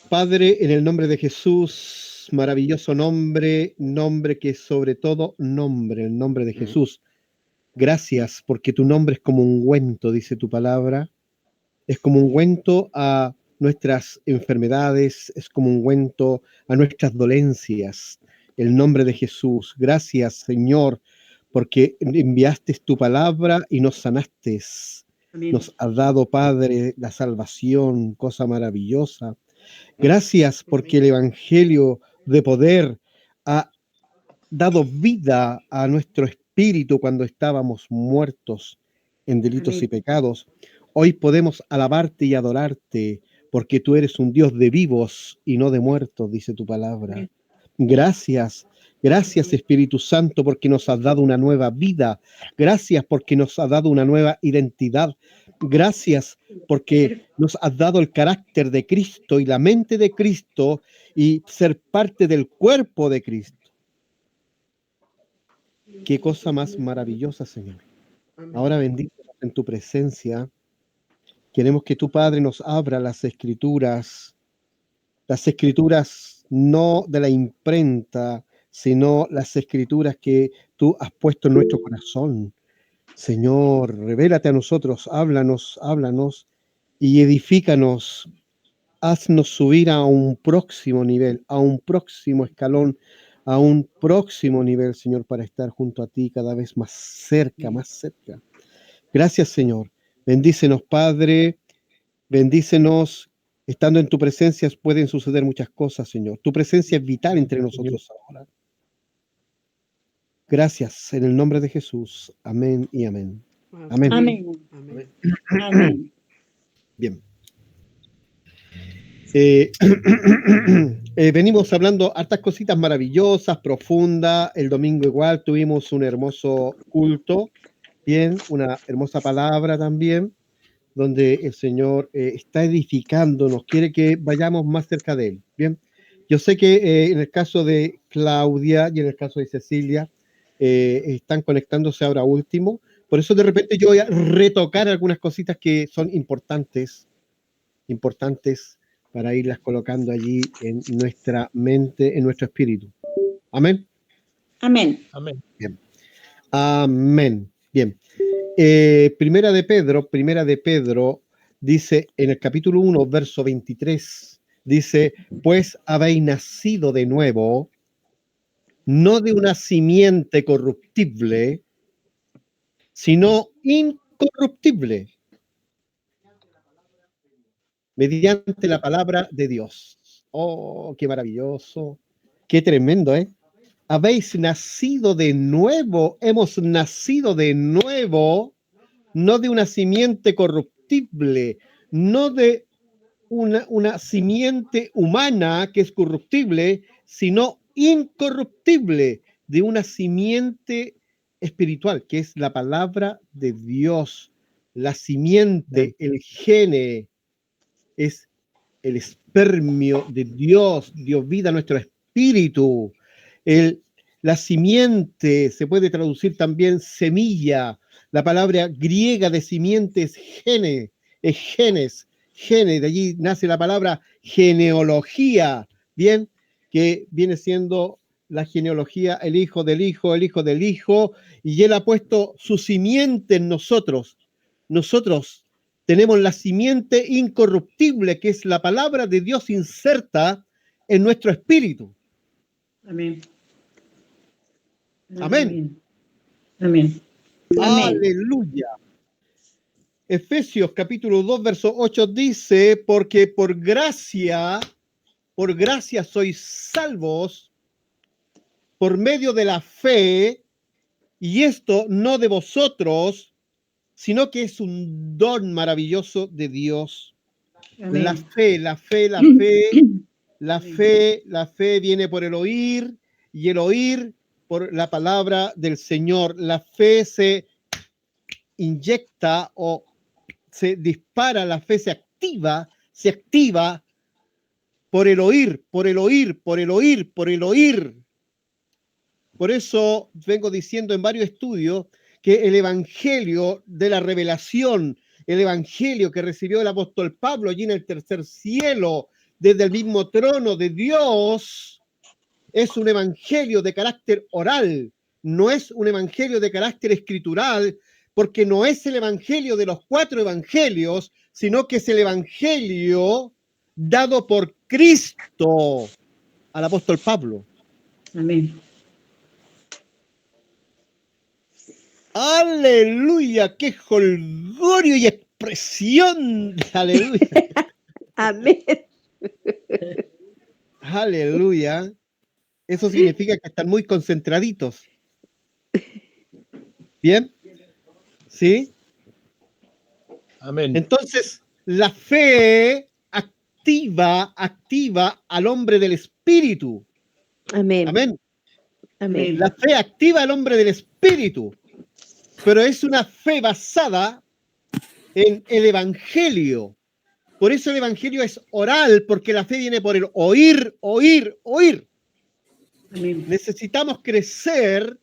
Padre, en el nombre de Jesús, maravilloso nombre, nombre que es sobre todo nombre, el nombre de Jesús. Gracias porque tu nombre es como un ungüento, dice tu palabra. Es como un ungüento a nuestras enfermedades, es como un ungüento a nuestras dolencias. El nombre de Jesús. Gracias, Señor, porque enviaste tu palabra y nos sanaste. Amén. Nos has dado, Padre, la salvación, cosa maravillosa. Gracias porque el Evangelio de poder ha dado vida a nuestro espíritu cuando estábamos muertos en delitos Amén. y pecados. Hoy podemos alabarte y adorarte porque tú eres un Dios de vivos y no de muertos, dice tu palabra. Amén. Gracias, gracias Espíritu Santo porque nos has dado una nueva vida. Gracias porque nos has dado una nueva identidad. Gracias porque nos has dado el carácter de Cristo y la mente de Cristo y ser parte del cuerpo de Cristo. Qué cosa más maravillosa, Señor. Ahora bendito en tu presencia. Queremos que tu Padre nos abra las escrituras no de la imprenta, sino las escrituras que tú has puesto en nuestro corazón. Señor, revélate a nosotros, háblanos, háblanos y edifícanos. Haznos subir a un próximo nivel, a un próximo escalón, a un próximo nivel, Señor, para estar junto a ti cada vez más cerca, más cerca. Gracias, Señor. Bendícenos, Padre. Bendícenos. Estando en tu presencia pueden suceder muchas cosas, Señor. Tu presencia es vital entre nosotros ahora. Gracias, en el nombre de Jesús. Amén y amén. Amén. Amén. Amén. Amén. Bien. Venimos hablando hartas cositas maravillosas, profundas. El domingo igual tuvimos un hermoso culto, bien, una hermosa palabra también, donde el Señor está edificándonos, quiere que vayamos más cerca de Él, bien. Yo sé que en el caso de Claudia y en el caso de Cecilia están conectándose ahora último, por eso de repente yo voy a retocar algunas cositas que son importantes para irlas colocando allí en nuestra mente, en nuestro espíritu. Amén. Amén. Amén. Bien. Amén. Bien. Primera de Pedro dice en el capítulo 1, verso 23, dice, pues habéis nacido de nuevo, no de una simiente corruptible, sino incorruptible, mediante la palabra de Dios. Oh, qué maravilloso, qué tremendo, ¿eh? Habéis nacido de nuevo, hemos nacido de nuevo, no de una simiente corruptible, no de una simiente humana que es corruptible, sino incorruptible, de una simiente espiritual, que es la palabra de Dios. La simiente, el gene, es el espermio de Dios, dio vida a nuestro espíritu. La simiente se puede traducir también semilla. La palabra griega de simiente es gene, es genes, gene, de allí nace la palabra genealogía, bien, que viene siendo la genealogía, el hijo del hijo, el hijo del hijo, y él ha puesto su simiente en nosotros. Nosotros tenemos la simiente incorruptible, que es la palabra de Dios inserta en nuestro espíritu. Amén. Amén. Amén. Aleluya. Efesios capítulo 2, verso 8 dice, porque por gracia sois salvos por medio de la fe, y esto no de vosotros, sino que es un don maravilloso de Dios. Amén. La fe viene por el oír y el oír por la palabra del Señor. La fe se inyecta o se dispara, la fe se activa por el oír, por el oír, por el oír, por el oír. Por eso vengo diciendo en varios estudios que el evangelio de la revelación, el evangelio que recibió el apóstol Pablo allí en el tercer cielo, desde el mismo trono de Dios, es un evangelio de carácter oral, no es un evangelio de carácter escritural, porque no es el evangelio de los 4 evangelios, sino que es el evangelio dado por Cristo al apóstol Pablo. Amén. Aleluya, qué jolgorio y expresión. Aleluya. Amén. Aleluya. Eso significa que están muy concentraditos. ¿Bien? ¿Sí? Amén. Entonces, la fe activa al hombre del espíritu. Amén. Amén. Amén. La fe activa al hombre del espíritu, pero es una fe basada en el evangelio. Por eso el evangelio es oral, porque la fe viene por el oír, oír, oír. Amén. Necesitamos crecer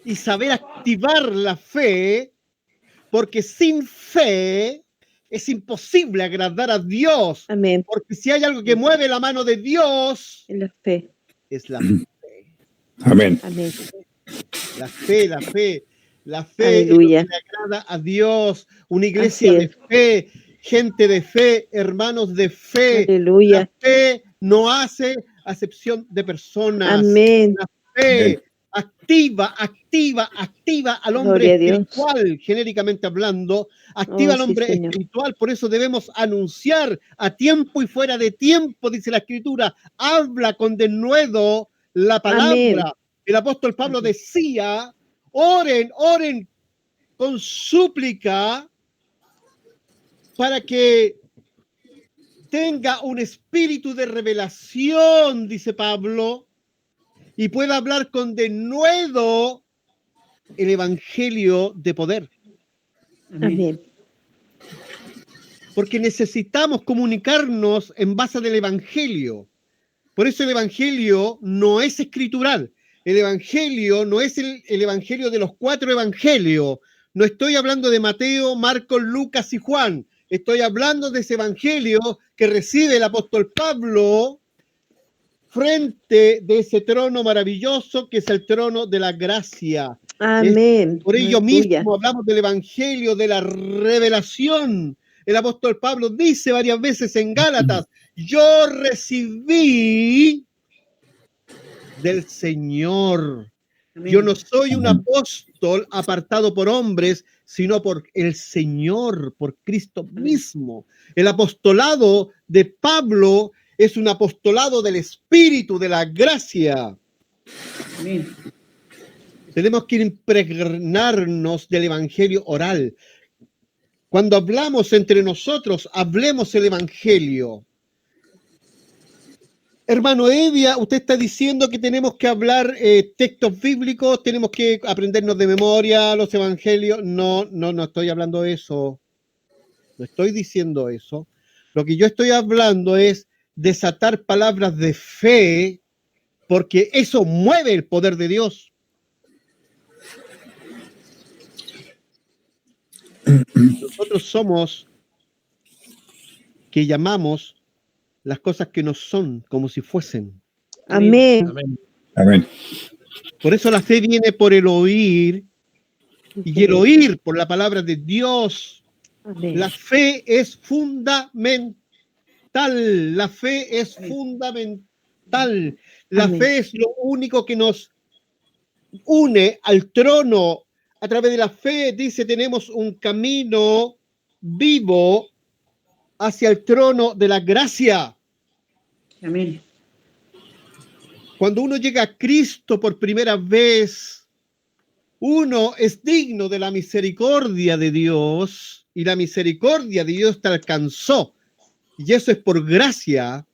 y saber activar la fe, porque sin fe es imposible agradar a Dios. Amén. Porque si hay algo que mueve la mano de Dios, En la fe. es la fe. Amén. Amén. La fe, la fe. La fe Aleluya. es lo que le agrada a Dios. Una iglesia Así de es. fe, gente de fe, hermanos de fe. Aleluya. La fe no hace acepción de personas. Amén. La fe activa al hombre Gloria a Dios. espiritual, genéricamente hablando, activa Oh, al sí, hombre Señor. espiritual. Por eso debemos anunciar a tiempo y fuera de tiempo, dice la Escritura. Habla con denuedo la palabra. Amén. El apóstol Pablo decía: oren, oren con súplica para que tenga un espíritu de revelación, dice Pablo, y pueda hablar con denuedo el evangelio de poder. Amén. Porque necesitamos comunicarnos en base del evangelio. Por eso el evangelio no es escritural. El evangelio no es el evangelio de los 4 evangelios. No estoy hablando de Mateo, Marcos, Lucas y Juan. Estoy hablando de ese evangelio que recibe el apóstol Pablo frente de ese trono maravilloso que es el trono de la gracia. Amén. Por ello Aleluya. mismo hablamos del evangelio de la revelación. El apóstol Pablo dice varias veces en Gálatas: yo recibí del Señor. Amén. Yo no soy un apóstol apartado por hombres, sino por el Señor, por Cristo mismo. El apostolado de Pablo es un apostolado del Espíritu, de la gracia. Amén. Tenemos que impregnarnos del evangelio oral. Cuando hablamos entre nosotros, hablemos el evangelio. Hermano Evia, usted está diciendo que tenemos que hablar textos bíblicos, tenemos que aprendernos de memoria los evangelios. No estoy hablando de eso. No estoy diciendo eso. Lo que yo estoy hablando es desatar palabras de fe, porque eso mueve el poder de Dios. Nosotros somos que llamamos las cosas que no son como si fuesen. Amén. Amén. Amén. Por eso la fe viene por el oír, y el oír por la palabra de Dios. Amén. La fe es fundamental. La fe es fundamental. La Amén. fe es lo único que nos une al trono. A través de la fe, dice, tenemos un camino vivo hacia el trono de la gracia. Amén. Cuando uno llega a Cristo por primera vez, uno es digno de la misericordia de Dios, y la misericordia de Dios te alcanzó, y eso es por gracia.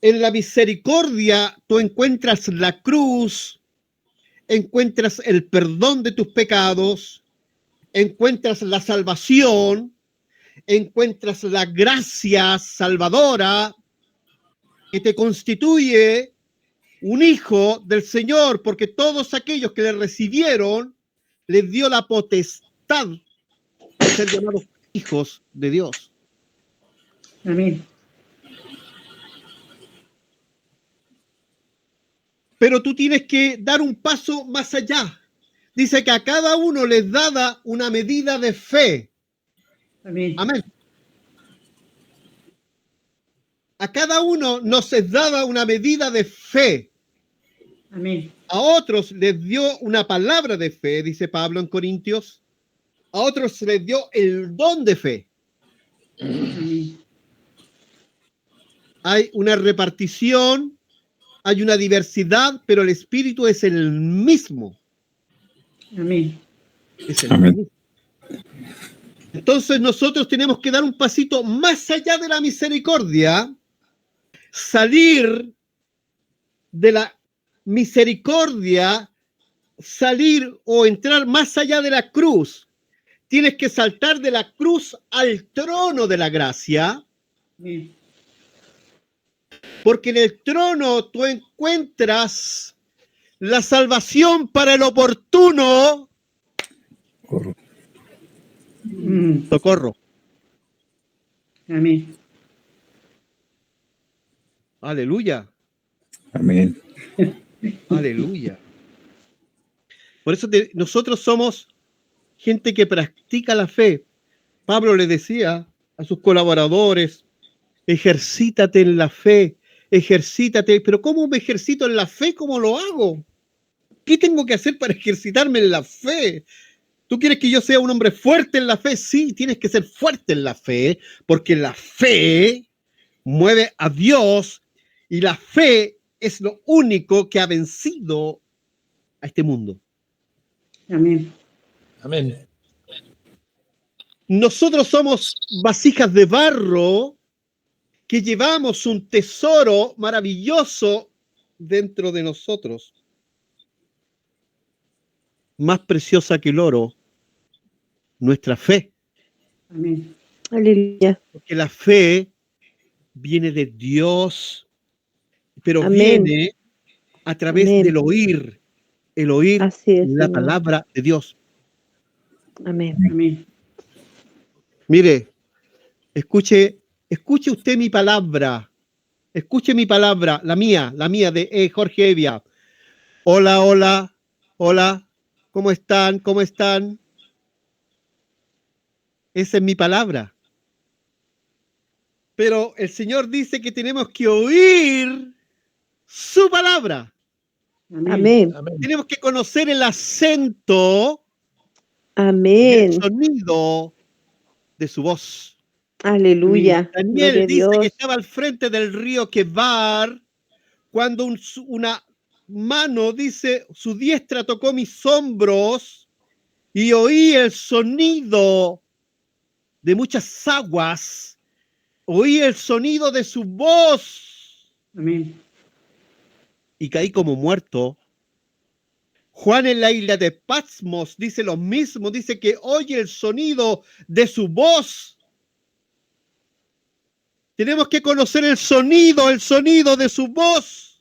En la misericordia tú encuentras la cruz, encuentras el perdón de tus pecados, encuentras la salvación, encuentras la gracia salvadora que te constituye un hijo del Señor, porque todos aquellos que le recibieron les dio la potestad de ser llamados hijos de Dios. Amén. Pero tú tienes que dar un paso más allá. Dice que a cada uno les dada una medida de fe. Amén. Amén. A cada uno nos es dada una medida de fe. Amén. A otros les dio una palabra de fe, dice Pablo en Corintios. A otros les dio el don de fe. Amén. Hay una repartición, hay una diversidad, pero el espíritu es el mismo. Amén. Es el Amén. mismo. Entonces nosotros tenemos que dar un pasito más allá de la misericordia, salir de la misericordia, salir o entrar más allá de la cruz. Tienes que saltar de la cruz al trono de la gracia, Amén. porque en el trono tú encuentras la salvación para el oportuno socorro. Amén. Aleluya. Amén. Aleluya. Por eso nosotros somos gente que practica la fe. Pablo le decía a sus colaboradores, ejercítate en la fe, ejercítate. Pero ¿cómo me ejercito en la fe? ¿Cómo lo hago? ¿Qué tengo que hacer para ejercitarme en la fe? ¿Tú quieres que yo sea un hombre fuerte en la fe? Sí, tienes que ser fuerte en la fe, porque la fe mueve a Dios y la fe es lo único que ha vencido a este mundo. Amén. Amén. Nosotros somos vasijas de barro que llevamos un tesoro maravilloso dentro de nosotros, más preciosa que el oro, nuestra fe. Amén. Aleluya. Porque la fe viene de Dios, pero Amén. viene a través Amén. del oír, el oír Así es, la Señor. palabra de Dios. Amén. Amén. Mire, escuche usted mi palabra, escuche mi palabra, la mía de Jorge Evia. Hola, hola, hola, ¿cómo están? ¿Cómo están? Esa es mi palabra. Pero el Señor dice que tenemos que oír su palabra. Amén. Amén. Amén. Tenemos que conocer el acento y el Amén. sonido de su voz. Aleluya. Gloria Daniel a dice que Dios. estaba al frente del río Quebar cuando una mano, dice, su diestra tocó mis hombros y oí el sonido de muchas aguas, oí el sonido de su voz Amén. y caí como muerto. Juan en la isla de Patmos dice lo mismo, dice que oye el sonido de su voz. Tenemos que conocer el sonido de su voz.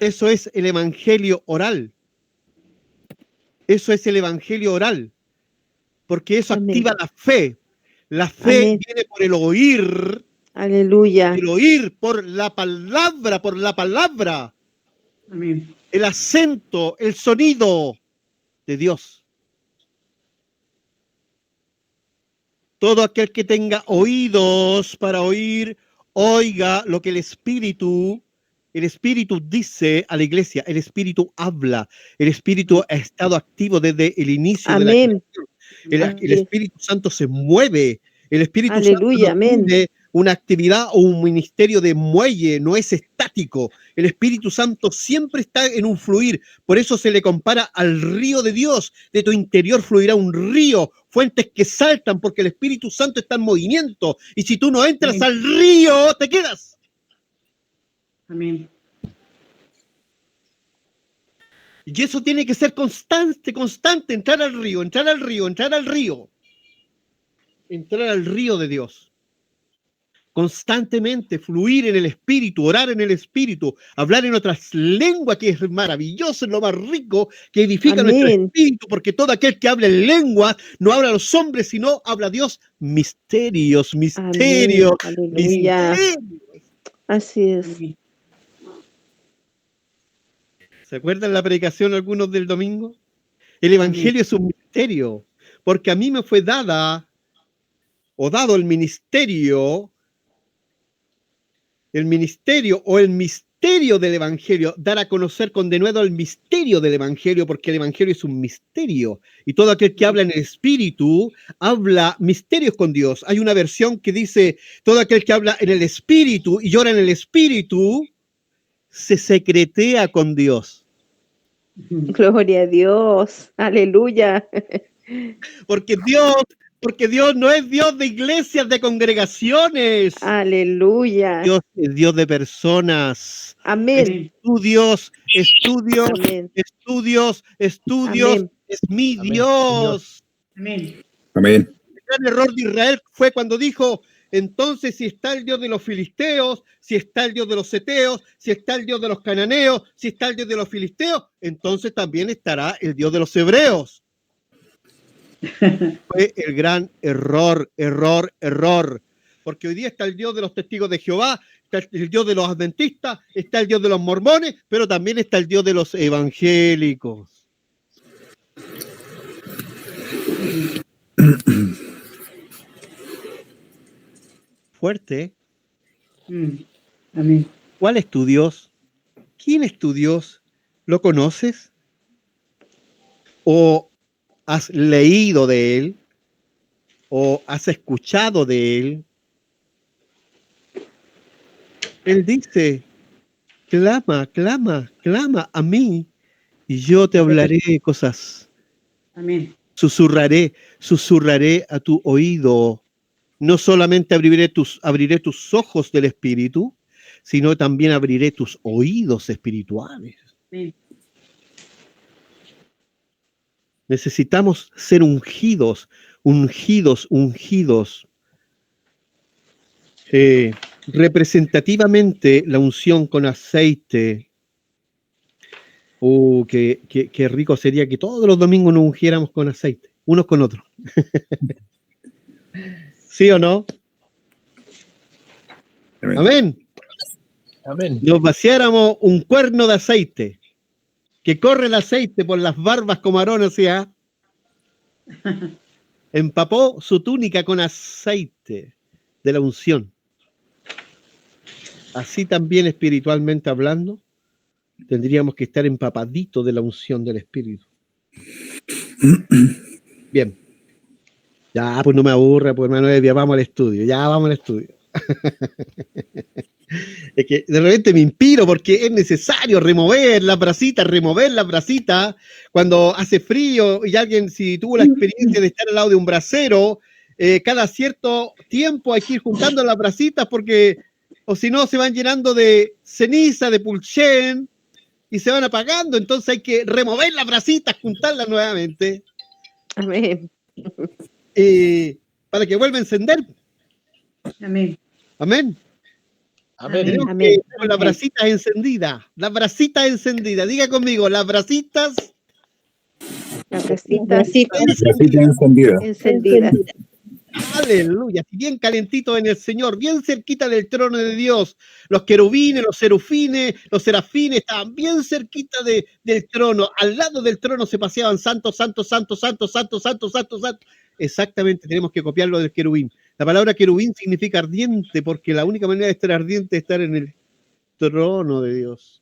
Eso es el evangelio oral. Eso es el evangelio oral. Porque eso Amén. activa la fe. La fe Amén. viene por el oír. Aleluya. El oír por la palabra, por la palabra. Amén. El acento, el sonido de Dios. Todo aquel que tenga oídos para oír, oiga lo que el Espíritu dice a la iglesia. El Espíritu habla. El Espíritu ha estado activo desde el inicio de la Amén. El Espíritu Santo se mueve. El Espíritu Santo Aleluya. no Amén. tiene una actividad o un ministerio de muelle, no es estático. El Espíritu Santo siempre está en un fluir. Por eso se le compara al río de Dios. De tu interior fluirá un río, fuentes que saltan porque el Espíritu Santo está en movimiento. Y si tú no entras Amén. al río, te quedas. Amén. Y eso tiene que ser constante, entrar al río, entrar al río de Dios. constantemente, fluir en el Espíritu, orar en el Espíritu, hablar en otras lenguas, que es maravilloso, es lo más rico, que edifica nuestro Amén. espíritu, porque todo aquel que habla en lenguas no habla a los hombres, sino habla a Dios. Misterios, misterios, Amén. Aleluya. misterios. Así es. Amén. ¿Se acuerdan la predicación algunos del domingo? El Evangelio es un misterio, porque a mí me fue dado el ministerio o el misterio del Evangelio, dar a conocer con denuedo el misterio del Evangelio, porque el Evangelio es un misterio, y todo aquel que habla en el Espíritu, habla misterios con Dios. Hay una versión que dice, todo aquel que habla en el Espíritu y llora en el Espíritu, se secretea con Dios. Gloria a Dios. Aleluya. Porque Dios no es Dios de iglesias, de congregaciones. Aleluya. Dios es Dios de personas. Amén. Estudios, Amén. Amén. Es mi Amén. Dios. Amén. Amén. El gran error de Israel fue cuando dijo, entonces si está el Dios de los filisteos, si está el Dios de los seteos, si está el Dios de los cananeos, si está el Dios de los filisteos, entonces también estará el Dios de los hebreos. Fue el gran error. Porque hoy día está el Dios de los testigos de Jehová, está el Dios de los adventistas, está el Dios de los mormones, pero también está el Dios de los evangélicos. Fuerte. Amén. ¿Cuál es tu Dios? ¿Quién es tu Dios? ¿Lo conoces? ¿O has leído de él? ¿O has escuchado de él? Él dice, clama a mí y yo te hablaré cosas. Amén. Susurraré a tu oído. No solamente abriré tus ojos del espíritu, sino también abriré tus oídos espirituales. Amén. Necesitamos ser ungidos. Representativamente, la unción con aceite. Qué rico sería que todos los domingos nos ungiéramos con aceite, unos con otros. ¿Sí o no? Amén. Amén. Amén. Nos vaciáramos un cuerno de aceite, que corre el aceite por las barbas como Aarón hacía. Empapó su túnica con aceite de la unción. Así también espiritualmente hablando, tendríamos que estar empapaditos de la unción del Espíritu. Bien. Ya, pues no me aburra, pues hermano Evia, vamos al estudio. Es que de repente me inspiro porque es necesario remover las brasitas. Cuando hace frío y alguien, si tuvo la experiencia de estar al lado de un brasero, cada cierto tiempo hay que ir juntando las brasitas porque, o si no, se van llenando de ceniza, de pulchén y se van apagando. Entonces hay que remover las brasitas, juntarlas nuevamente Amén. para que vuelva a encender. Amén. Amén. Amén. Tenemos Amén. que con las brasitas encendidas. Diga conmigo, las brasitas La brasita Brasita encendida. encendida. aleluya, bien calentito en el Señor, bien cerquita del trono de Dios. Los querubines, los serafines estaban bien cerquita del trono. Al lado del trono se paseaban santo. Exactamente, tenemos que copiarlo del querubín. La palabra querubín significa ardiente, porque la única manera de estar ardiente es estar en el trono de Dios.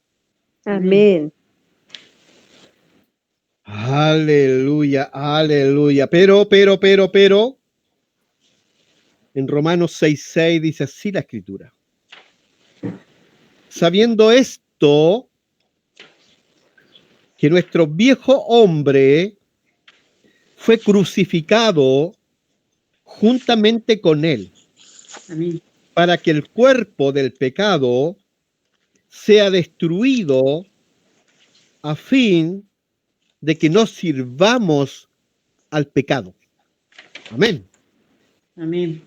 Amén. Aleluya. Pero, en Romanos 6:6 dice así la Escritura. Sabiendo esto, que nuestro viejo hombre fue crucificado juntamente con él, Amén. para que el cuerpo del pecado sea destruido, a fin de que no sirvamos al pecado. Amén. Amén.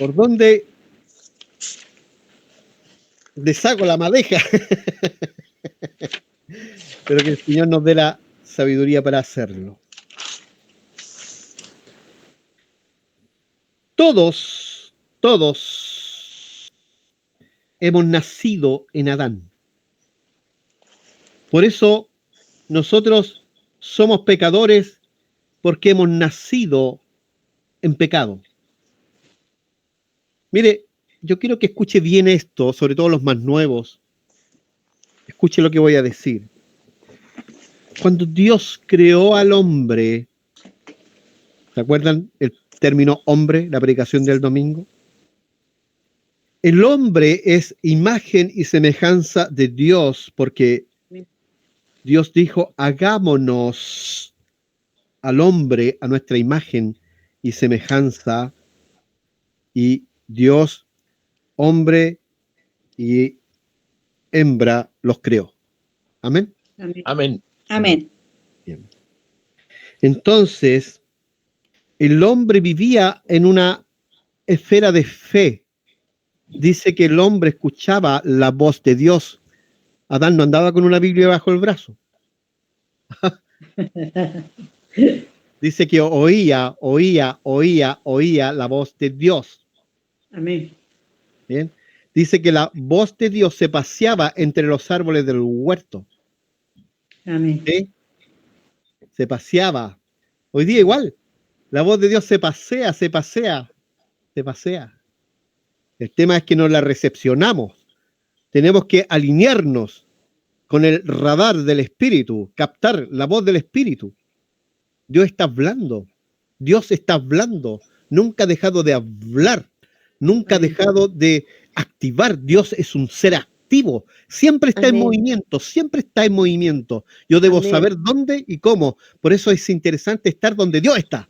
¿Por dónde deshago la madeja? Pero que el Señor nos dé la sabiduría para hacerlo. Todos hemos nacido en Adán. Por eso nosotros somos pecadores, porque hemos nacido en pecado. Mire, yo quiero que escuche bien esto, sobre todo los más nuevos. Escuche lo que voy a decir. Cuando Dios creó al hombre, ¿se acuerdan el término hombre, la predicación del domingo? El hombre es imagen y semejanza de Dios, porque Dios dijo, hagámonos al hombre a nuestra imagen y semejanza, y Dios, hombre y hembra, los creó. ¿Amén? Amén. Amén. Amén. Bien. Entonces, el hombre vivía en una esfera de fe. Dice que el hombre escuchaba la voz de Dios. Adán no andaba con una Biblia bajo el brazo. Dice que oía la voz de Dios. Amén. ¿Bien? Dice que la voz de Dios se paseaba entre los árboles del huerto. Amén. ¿Sí? Se paseaba. Hoy día igual. La voz de Dios se pasea. El tema es que no la recepcionamos. Tenemos que alinearnos con el radar del Espíritu, captar la voz del Espíritu. Dios está hablando. Nunca ha dejado de hablar. Nunca ha dejado de activar. Dios es un ser activo. Siempre está en movimiento. Yo debo saber dónde y cómo. Por eso es interesante estar donde Dios está.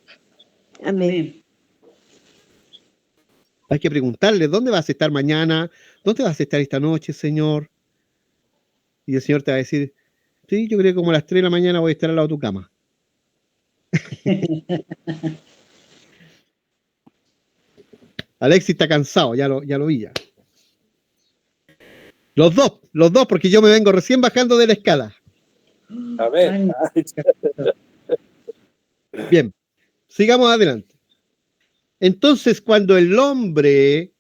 Amén. Hay que preguntarle, ¿dónde vas a estar mañana? ¿Dónde vas a estar esta noche, Señor? Y el Señor te va a decir, sí, yo creo que como a las 3 de la mañana voy a estar al lado de tu cama. Alexis está cansado, ya lo vi ya. Los dos, porque yo me vengo recién bajando de la escala. A ver. Bien, sigamos adelante. Entonces, cuando el hombre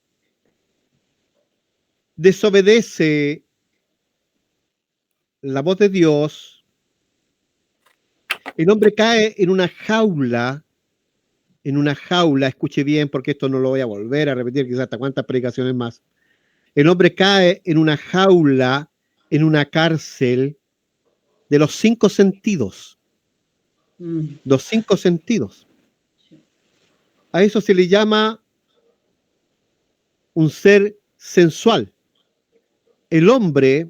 desobedece la voz de Dios, el hombre cae en una jaula, escuche bien, porque esto no lo voy a volver a repetir, quizás hasta cuántas predicaciones más. El hombre cae en una jaula, en una cárcel de los 5 sentidos. Los 5 sentidos. A eso se le llama un ser sensual. El hombre,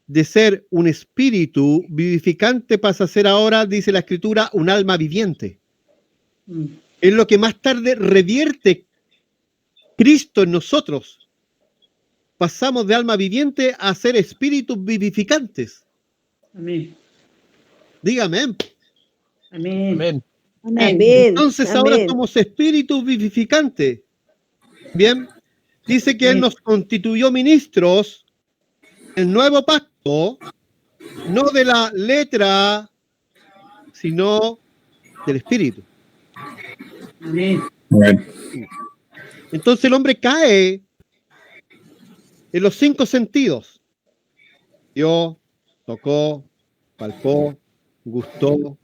de ser un espíritu vivificante, pasa a ser ahora, dice la Escritura, un alma viviente. Es lo que más tarde revierte Cristo en nosotros. Pasamos de alma viviente a ser espíritus vivificantes. Amén. Dígame. Amén. Amén. Entonces ahora somos espíritus vivificantes. Bien. Dice que Él nos constituyó ministros del nuevo pacto, no de la letra, sino del espíritu. Amén. Entonces el hombre cae en los 5 sentidos. Vio, tocó, palpó, gustó,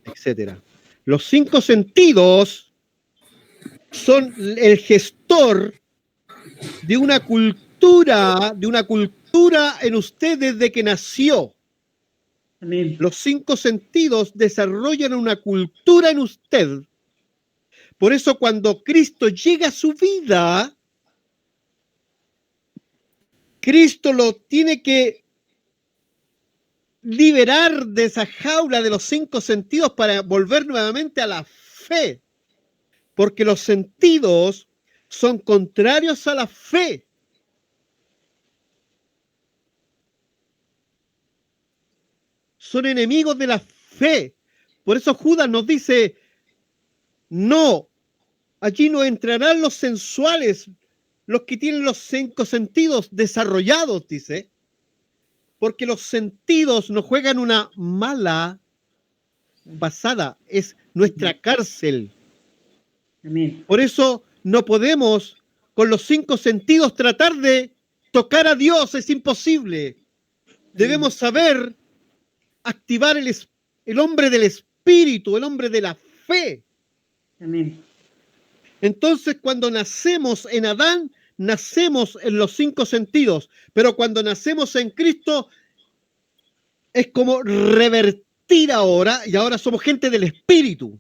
etc. Los 5 sentidos son el gestor de una cultura en usted desde que nació. Amén. Los 5 sentidos desarrollan una cultura en usted. Por eso cuando Cristo llega a su vida, Cristo lo tiene que liberar de esa jaula de los 5 sentidos para volver nuevamente a la fe. Porque los sentidos son contrarios a la fe. Son enemigos de la fe. Por eso Judas nos dice, no Allí no entrarán los sensuales, los que tienen los 5 sentidos desarrollados, dice, porque los sentidos nos juegan una mala pasada, es nuestra cárcel. Amén. Por eso no podemos con los 5 sentidos tratar de tocar a Dios, es imposible. Debemos saber activar el hombre del espíritu, el hombre de la fe. Amén. Entonces, cuando nacemos en Adán, nacemos en los 5 sentidos, pero cuando nacemos en Cristo, es como revertir ahora, y ahora somos gente del espíritu.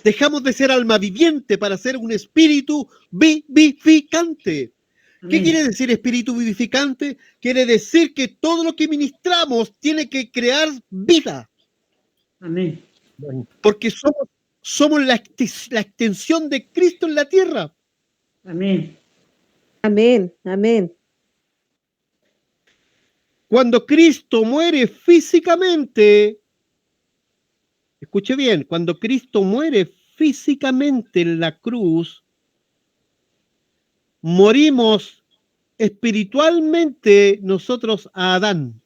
Dejamos de ser alma viviente para ser un espíritu vivificante. ¿Qué Amén. quiere decir espíritu vivificante? Quiere decir que todo lo que ministramos tiene que crear vida, Amén. porque somos la extensión de Cristo en la tierra. Amén. Amén. Amén. Cuando Cristo muere físicamente, escuche bien, cuando Cristo muere físicamente en la cruz, morimos espiritualmente nosotros a Adán.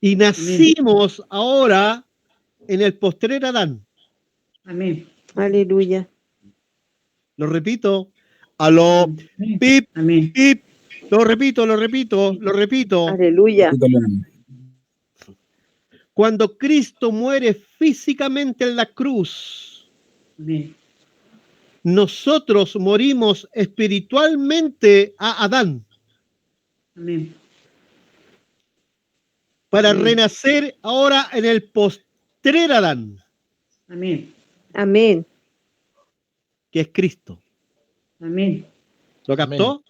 Y nacimos ahora en el postrer Adán. Amén. Aleluya. Lo repito. Aló. Amén. Pip, Amén. pip. Lo repito. Aleluya. Cuando Cristo muere físicamente en la cruz, Amén. nosotros morimos espiritualmente a Adán Amén. para Amén. renacer ahora en el postrer Adán, Amén. Amén. que es Cristo. Amén. ¿Lo captó?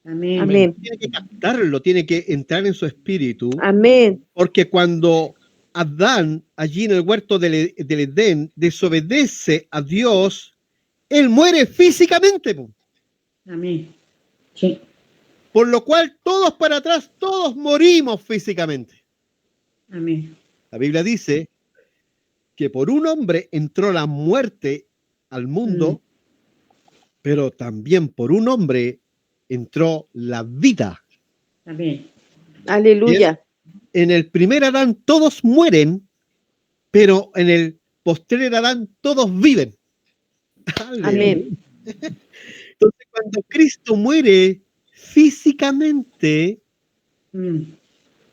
Amén. Amén. Tiene que captarlo, tiene que entrar en su espíritu, Amén. porque cuando Adán, allí en el huerto del Edén, desobedece a Dios, él muere físicamente, po. Amén. Sí. Por lo cual todos para atrás, todos morimos físicamente. Amén. La Biblia dice que por un hombre entró la muerte al mundo, pero también por un hombre entró la vida. Amén. Aleluya. En el primer Adán todos mueren, pero en el postrer Adán todos viven. Amén. Entonces, cuando Cristo muere físicamente,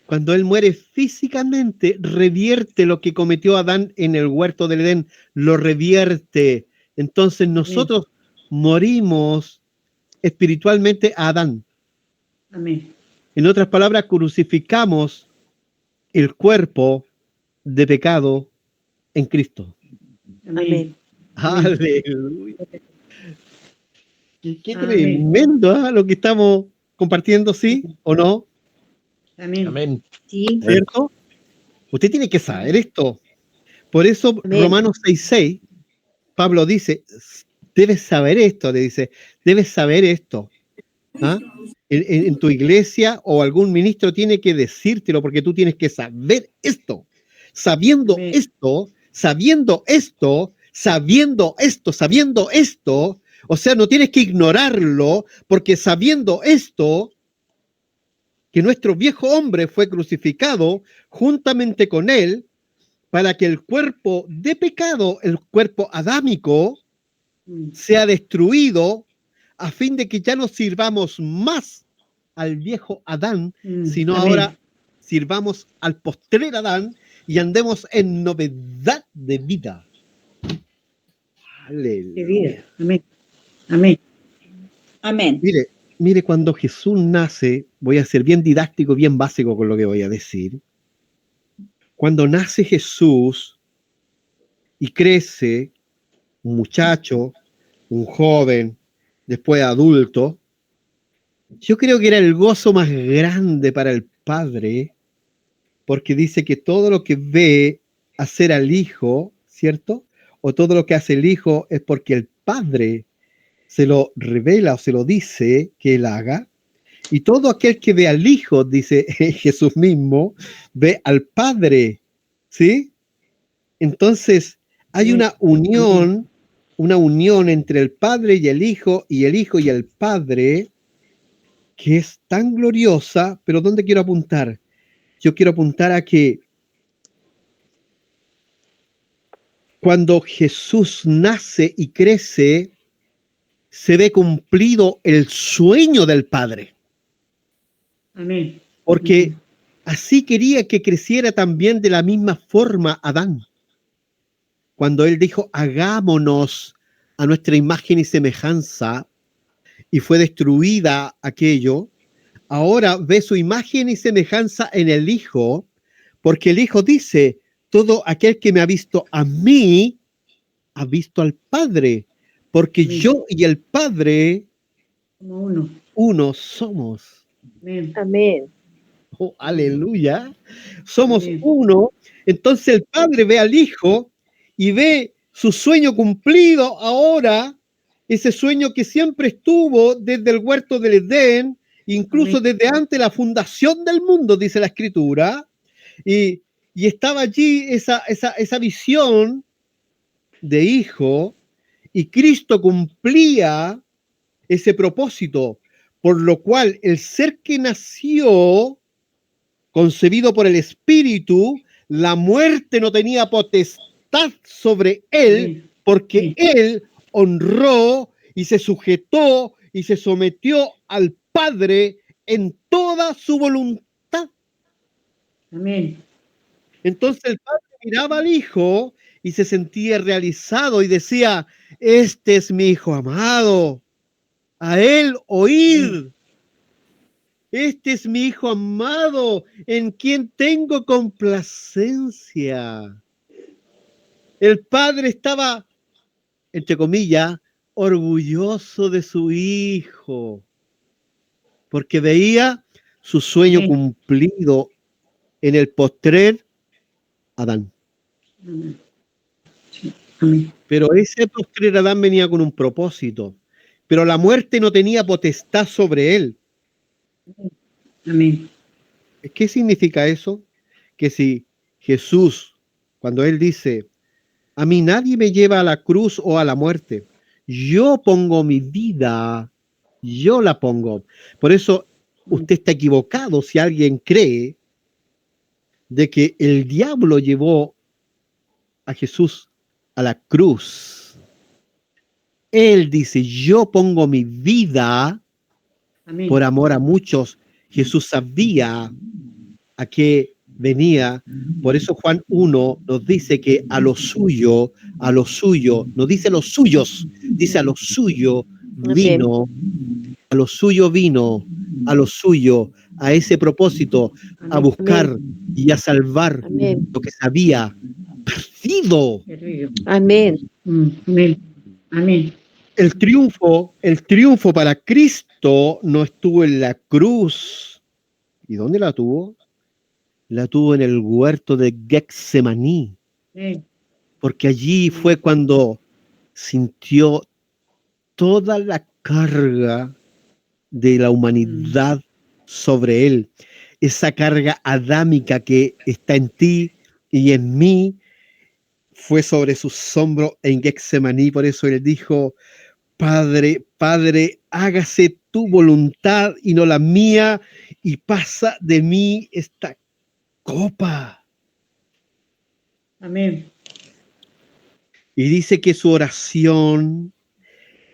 cuando Él muere físicamente, revierte lo que cometió Adán en el huerto del Edén, lo revierte. Entonces nosotros morimos espiritualmente a Adán. Amén. En otras palabras, crucificamos el cuerpo de pecado en Cristo. Amén. Aleluya. Qué Amén. tremendo, lo que estamos compartiendo, ¿sí o no? Amén. Amén. Sí. ¿Cierto? Usted tiene que saber esto. Por eso Amén. Romanos 6:6, Pablo dice, debes saber esto, le dice, debes saber esto. ¿Ah? En tu iglesia o algún ministro tiene que decírtelo porque tú tienes que saber esto. Sabiendo Amén. esto, sabiendo esto, sabiendo esto, sabiendo esto, o sea, no tienes que ignorarlo porque sabiendo esto, que nuestro viejo hombre fue crucificado juntamente con él para que el cuerpo de pecado, el cuerpo adámico, sea destruido a fin de que ya no sirvamos más al viejo Adán, sino Amén. ahora sirvamos al postrer Adán y andemos en novedad de vida. Aleluya. De vida. Amén. Amén. Amén. Mire, cuando Jesús nace, voy a ser bien didáctico, bien básico con lo que voy a decir. Cuando nace Jesús y crece un muchacho, un joven, después adulto, yo creo que era el gozo más grande para el padre, porque dice que todo lo que ve hacer al hijo, ¿cierto? O todo lo que hace el hijo es porque el padre se lo revela o se lo dice que él haga. Y todo aquel que ve al hijo, dice Jesús mismo, ve al padre, ¿sí? Entonces, hay una unión una unión entre el Padre y el Hijo y el Padre, que es tan gloriosa, pero ¿dónde quiero apuntar? Yo quiero apuntar a que cuando Jesús nace y crece, se ve cumplido el sueño del Padre. Amén. Porque así quería que creciera también de la misma forma Adán. Cuando él dijo, hagámonos a nuestra imagen y semejanza, y fue destruida aquello, ahora ve su imagen y semejanza en el Hijo, porque el Hijo dice, todo aquel que me ha visto a mí, ha visto al Padre, porque Amén. yo y el Padre, Como uno. uno somos. Amén. Amén. Oh, aleluya. Somos Amén. uno. Entonces el Padre ve al Hijo y ve su sueño cumplido ahora, ese sueño que siempre estuvo desde el huerto del Edén, incluso Amén. desde antes de la fundación del mundo, dice la Escritura, y estaba allí esa visión de Hijo, y Cristo cumplía ese propósito, por lo cual el ser que nació, concebido por el Espíritu, la muerte no tenía potestad sobre él, Amén. porque Sí. él honró y se sujetó y se sometió al Padre en toda su voluntad. Amén. Entonces el Padre miraba al Hijo y se sentía realizado y decía, este es mi Hijo amado, a él oír. Este es mi Hijo amado, en quien tengo complacencia. El Padre estaba, entre comillas, orgulloso de su Hijo, porque veía su sueño Amén. cumplido en el postrer Adán. Amén. Sí. Amén. Pero ese postrer Adán venía con un propósito, pero la muerte no tenía potestad sobre él. Amén. ¿Qué significa eso? Que si Jesús, cuando él dice, a mí nadie me lleva a la cruz o a la muerte, yo pongo mi vida, yo la pongo. Por eso usted está equivocado si alguien cree de que el diablo llevó a Jesús a la cruz. Él dice, yo pongo mi vida Amén. por amor a muchos. Jesús sabía a qué venía. Por eso Juan 1 nos dice que a lo suyo, no dice a los suyos, dice a lo suyo vino, a lo suyo vino, a lo suyo, a ese propósito, a buscar y a salvar Amén. lo que se había perdido. Amén. Amén. Amén. El triunfo para Cristo no estuvo en la cruz. ¿Y dónde la tuvo? La tuvo en el huerto de Getsemaní, porque allí fue cuando sintió toda la carga de la humanidad sobre él, esa carga adámica que está en ti y en mí, fue sobre sus hombros en Getsemaní. Por eso él dijo, Padre, Padre, hágase tu voluntad y no la mía, y pasa de mí esta copa. Amén. Y dice que su oración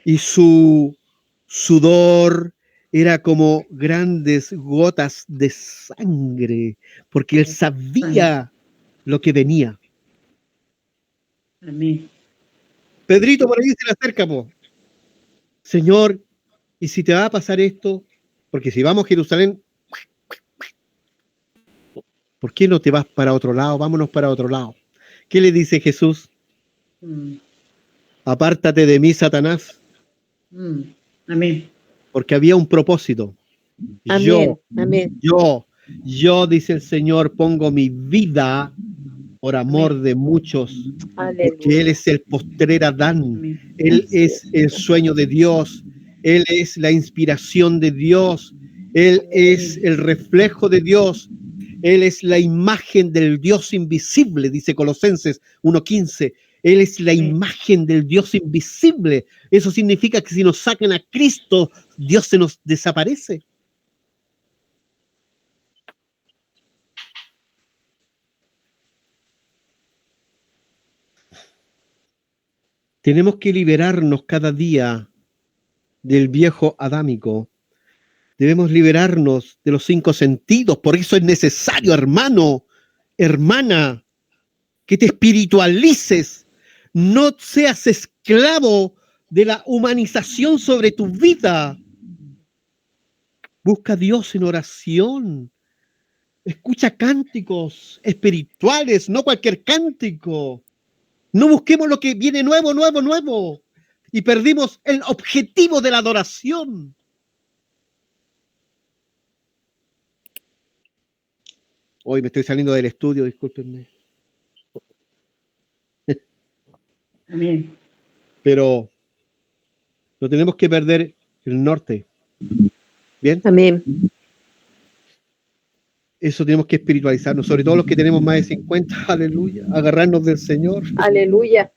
y su sudor era como grandes gotas de sangre, porque él sabía lo que venía. Amén. Pedrito por ahí se le acerca, po. Señor, ¿y si te va a pasar esto? Porque si vamos a Jerusalén, ¿por qué no te vas para otro lado? Vámonos para otro lado. ¿Qué le dice Jesús? Apártate de mí, Satanás. Amén. Porque había un propósito. Amén. Amén. Yo, dice el Señor, pongo mi vida por amor de muchos, porque Él es el postrer Adán, Él es el sueño de Dios, Él es la inspiración de Dios, Él es el reflejo de Dios, Él es la imagen del Dios invisible, dice Colosenses 1:15. Él es la imagen del Dios invisible. Eso significa que si nos sacan a Cristo, Dios se nos desaparece. Tenemos que liberarnos cada día del viejo adámico. Debemos liberarnos de los 5 sentidos. Por eso es necesario, hermano, hermana, que te espiritualices. No seas esclavo de la humanización sobre tu vida. Busca a Dios en oración. Escucha cánticos espirituales, no cualquier cántico. No busquemos lo que viene nuevo, nuevo, nuevo. Y perdimos el objetivo de la adoración. Hoy me estoy saliendo del estudio, discúlpenme. Amén. Pero no tenemos que perder el norte. ¿Bien? Amén. Eso tenemos que espiritualizarnos, sobre todo los que tenemos más de 50, aleluya, agarrarnos del Señor, Aleluya.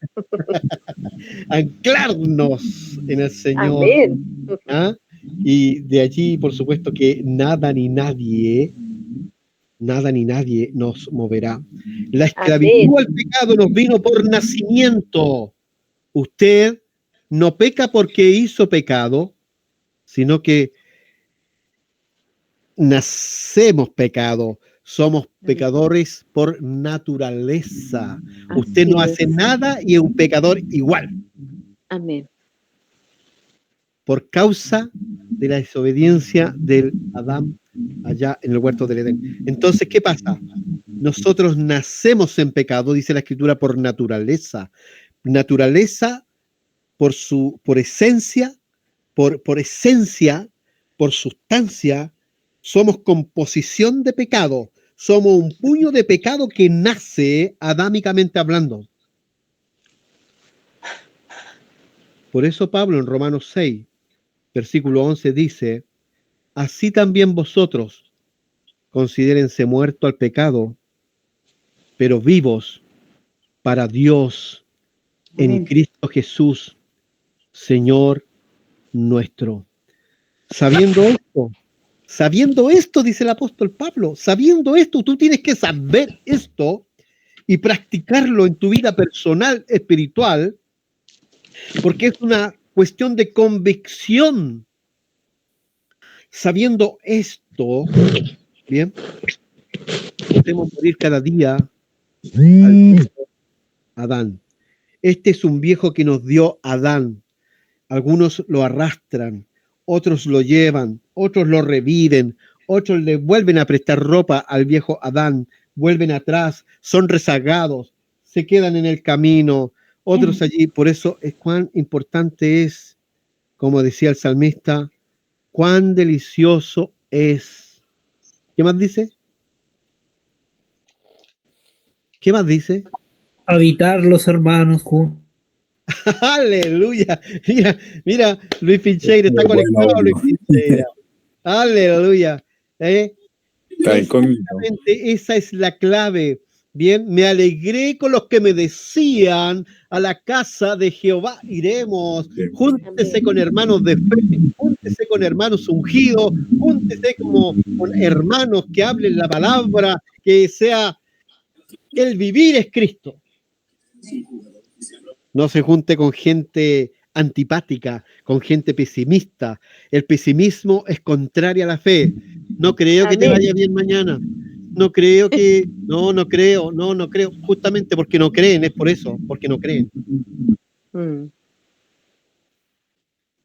anclarnos en el Señor. Amén. ¿Ah? Y de allí, por supuesto, que nada ni nadie nos moverá. La esclavitud al pecado nos vino por nacimiento. Usted no peca porque hizo pecado, sino que nacemos pecado. Somos pecadores por naturaleza. Usted no hace nada y es un pecador igual. Amén. Por causa de la desobediencia del Adán allá en el huerto del Edén. Entonces, ¿qué pasa? Nosotros nacemos en pecado, dice la Escritura, por naturaleza. Naturaleza por esencia, por esencia, por sustancia, somos composición de pecado. Somos un puño de pecado que nace adámicamente hablando. Por eso Pablo en Romanos 6, versículo 11 dice, así también vosotros considérense muertos al pecado, pero vivos para Dios en Cristo Jesús, Señor nuestro. Sabiendo esto, dice el apóstol Pablo, sabiendo esto, tú tienes que saber esto y practicarlo en tu vida personal, espiritual, porque es una cuestión de convicción. Sabiendo esto, bien, podemos morir cada día al viejo Adán. Este es un viejo que nos dio Adán. Algunos lo arrastran, otros lo llevan, otros lo reviven, otros le vuelven a prestar ropa al viejo Adán, vuelven atrás, son rezagados, se quedan en el camino, otros allí. Por eso es cuán importante es, como decía el salmista, cuán delicioso es. ¿Qué más dice? ¿Qué más dice? Habitar los hermanos juntos. Aleluya. Mira, Luis Pincheira está conectado, Luis Pincheira. Aleluya. Esa es la clave. Bien, me alegré con los que me decían, a la casa de Jehová iremos. Júntese con hermanos de fe, júntese con hermanos ungidos, júntese con hermanos que hablen la palabra, que sea el vivir es Cristo. No se junte con gente antipática, con gente pesimista. El pesimismo es contrario a la fe. No creo que te vaya bien mañana. No creo que... No creo. Justamente porque no creen, es por eso, porque no creen.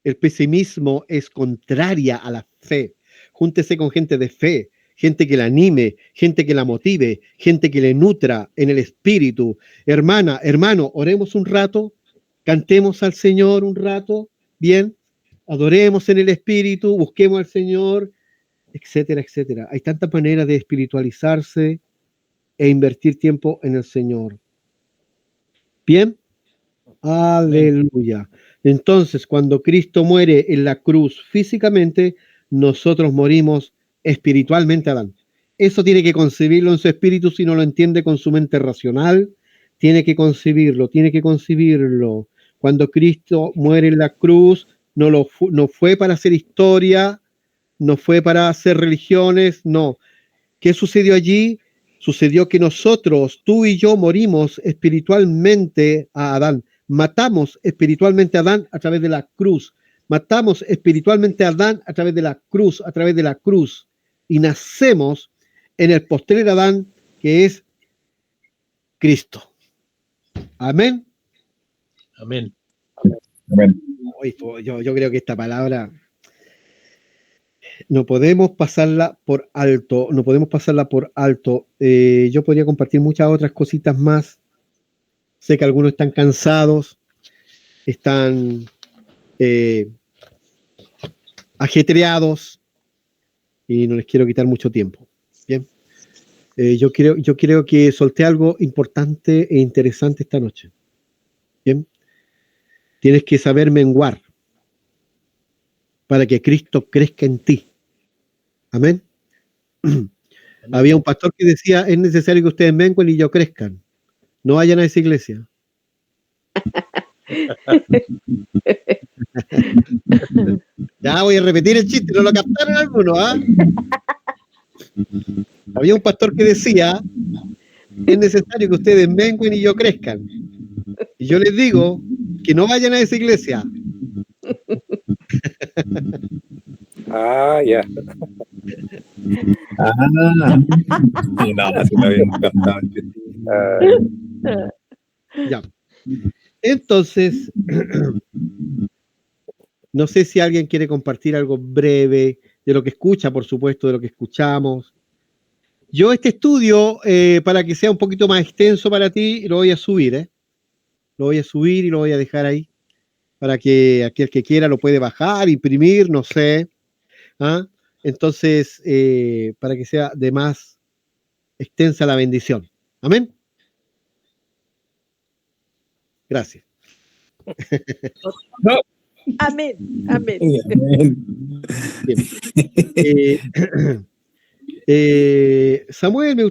El pesimismo es contraria a la fe. Júntese con gente de fe, gente que la anime, gente que la motive, gente que le nutra en el espíritu. Hermana, hermano, oremos un rato, cantemos al Señor un rato, bien, adoremos en el espíritu, busquemos al Señor, etcétera, etcétera. Hay tantas maneras de espiritualizarse e invertir tiempo en el Señor. Bien, aleluya. Entonces, cuando Cristo muere en la cruz físicamente, nosotros morimos espiritualmente, Adán. Eso tiene que concebirlo en su espíritu. Si no lo entiende con su mente racional, tiene que concebirlo, tiene que concebirlo. Cuando Cristo muere en la cruz, no fue para hacer historia, no fue para hacer religiones, no. ¿Qué sucedió allí? Sucedió que nosotros, tú y yo, morimos espiritualmente a Adán. Matamos espiritualmente a Adán a través de la cruz. Matamos espiritualmente a Adán a través de la cruz, a través de la cruz. Y nacemos en el postrer Adán, que es Cristo. Amén. Amén. Amén. Yo creo que esta palabra no podemos pasarla por alto, no podemos pasarla por alto. Yo podría compartir muchas otras cositas más. Sé que algunos están cansados, están ajetreados y no les quiero quitar mucho tiempo. Bien. Yo creo que solté algo importante e interesante esta noche. Bien. Tienes que saber menguar para que Cristo crezca en ti. Amén. Había un pastor que decía, es necesario que ustedes menguen y yo crezcan. No vayan a esa iglesia. Ya voy a repetir el chiste, no lo captaron algunos, ¿ah? Había un pastor que decía, es necesario que ustedes menguen y yo crezcan. Y yo les digo que no vayan a esa iglesia. Ah, ya. Sí, no, sí lo habían captado. Ya. Entonces, no sé si alguien quiere compartir algo breve de lo que escucha, por supuesto, de lo que escuchamos. Yo este estudio, para que sea un poquito más extenso para ti, lo voy a subir, ¿eh? Lo voy a subir y lo voy a dejar ahí para que aquel que quiera lo puede bajar, imprimir, no sé. ¿Ah? Entonces, para que sea de más extensa la bendición. Amén. Gracias. Amén. Amén. Amén. Bien. Samuel, me gustaría